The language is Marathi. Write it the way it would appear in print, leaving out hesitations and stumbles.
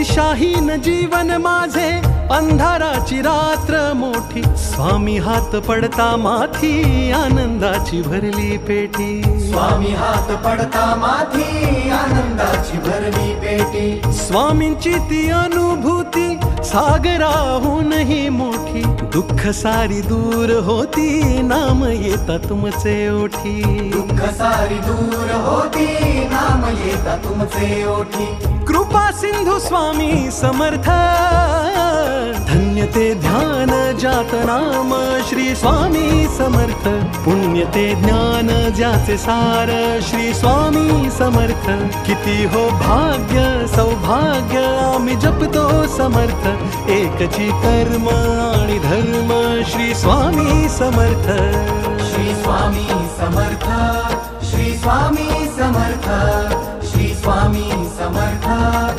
दिशाहीन जीवन माझे, अंधाराची रात्र मोठी, स्वामी हात पडता माथी, आनंदाची भरली पेटी. स्वामी हात पडता माथी, आनंदाची भरली पेटी. स्वामींची ती अनुभूती सागराहूनही मोठी, दुःख सारी दूर होती, नाम येता तुमचे ओठी. दुःख सारी दूर होती, नाम येता तुमचे ओठी. कृपा सिंधू स्वामी समर्थ, धन्य ते ध्यान जात नाम श्री स्वामी समर्थ. पुण्य ते ज्ञान ज्याचे सार श्री स्वामी समर्थ. किती हो भाग्य सौभाग्य आम्ही जपतो समर्थ, एकची कर्म आणि धर्म श्री स्वामी समर्थ. श्री स्वामी समर्थ, श्री स्वामी समर्थ, श्री स्वामी समर्थ.